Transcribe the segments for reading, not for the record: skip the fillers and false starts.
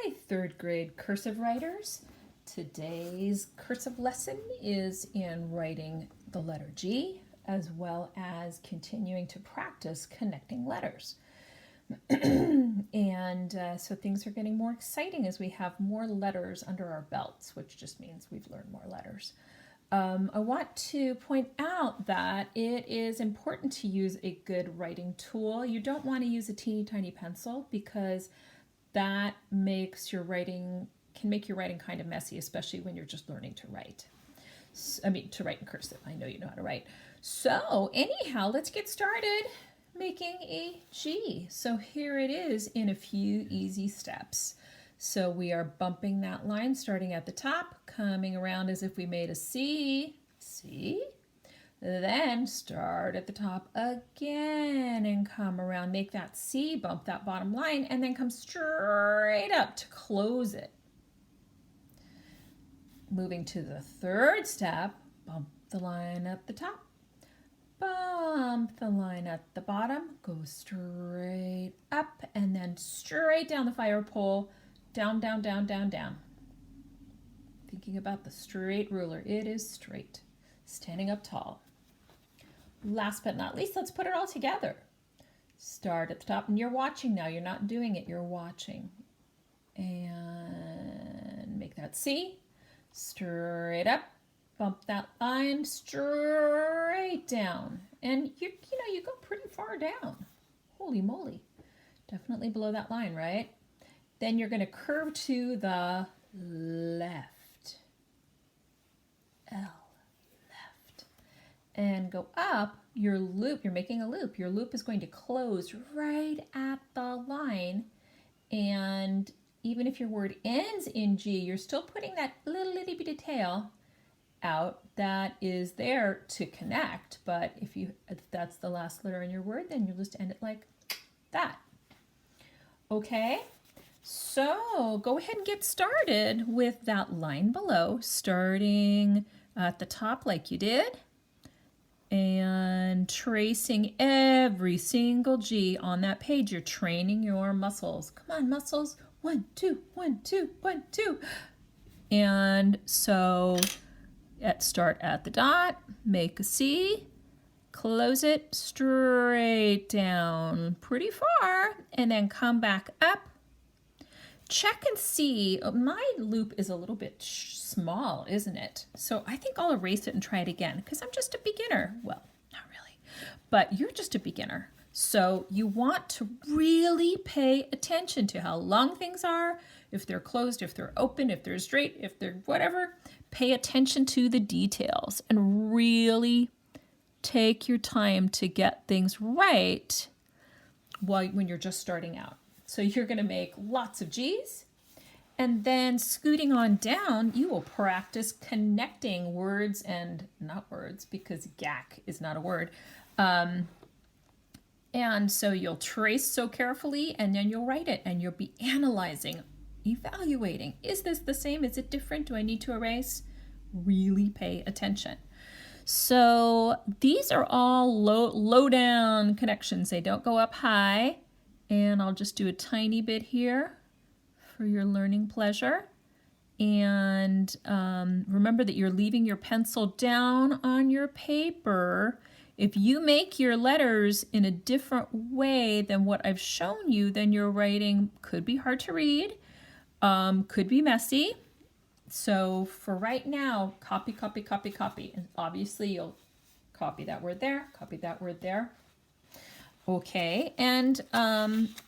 Hi, third grade cursive writers. Today's cursive lesson is in writing the letter G as well as continuing to practice connecting letters. So things are getting more exciting as we have more letters under our belts, which just means we've learned more letters. I want to point out that it is important to use a good writing tool. You don't want to use a teeny tiny pencil because that makes your writing can make your writing kind of messy, especially when you're just learning to write. To write in cursive. I know you know how to write. So anyhow, let's get started making a G. So here it is in a few easy steps. So we are bumping that line starting at the top, coming around as if we made a C. See? Then start at the top again and come around, make that C, bump that bottom line, and then come straight up to close it. Moving to the third step, bump the line at the top, bump the line at the bottom, go straight up, and then straight down the fire pole, down, down, down, down, down. Thinking about the straight ruler, it is straight, standing up tall. Last but not least, let's put it all together. Start at the top, and you're watching now. You're not doing it, you're watching. And make that C, straight up, bump that line, straight down. And you go pretty far down. Holy moly. Definitely below that line, right? Then you're going to curve to the left. L. And go up your loop. You're making a loop. Your loop is going to close right at the line. And even if your word ends in G, you're still putting that little itty bitty tail out that is there to connect. But if that's the last letter in your word, then you'll just end it like that. Okay? So go ahead and get started with that line below, starting at the top like you did. And tracing every single G on that page. You're training your muscles. Come on, muscles. 1, 2, 1, 2, 1, 2. And so start at the dot, make a C, close it straight down pretty far, and then come back up. Check and see. My loop is a little bit small, isn't it? So I think I'll erase it and try it again because I'm just a beginner. Well, not really, but you're just a beginner. So you want to really pay attention to how long things are, if they're closed, if they're open, if they're straight, if they're whatever. Pay attention to the details and really take your time to get things right when you're just starting out. So you're going to make lots of G's, and then scooting on down, you will practice connecting words and not words because gack is not a word. And so you'll trace so carefully, and then you'll write it, and you'll be analyzing, evaluating. Is this the same? Is it different? Do I need to erase? Really pay attention. So these are all low down connections. They don't go up high. And I'll just do a tiny bit here for your learning pleasure. And remember that you're leaving your pencil down on your paper. If you make your letters in a different way than what I've shown you, then your writing could be hard to read, could be messy. So for right now, copy, copy, copy, copy. And obviously you'll copy that word there, copy that word there. Okay, and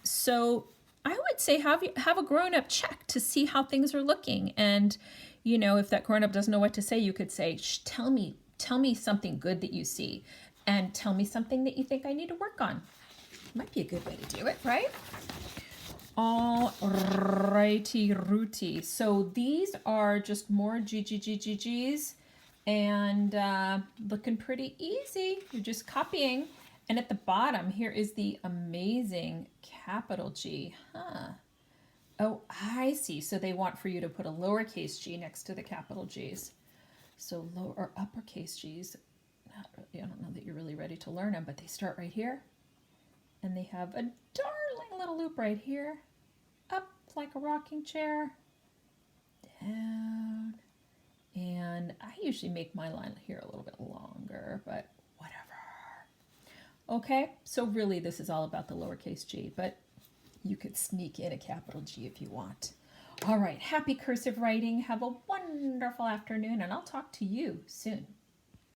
so I would say have a grown-up check to see how things are looking. And, if that grown-up doesn't know what to say, you could say, tell me something good that you see, and tell me something that you think I need to work on. Might be a good way to do it, right? All righty rooty. So these are just more G's, and looking pretty easy. You're just copying. And at the bottom, here is the amazing capital G. Oh, I see. So they want for you to put a lowercase g next to the capital G's. So lower or uppercase G's. I don't know that you're really ready to learn them, but they start right here. And they have a darling little loop right here. Up, up like a rocking chair. Down. And I usually make my line here a little bit longer, but whatever. Okay, so really this is all about the lowercase g, but you could sneak in a capital G if you want. All right, happy cursive writing. Have a wonderful afternoon, and I'll talk to you soon.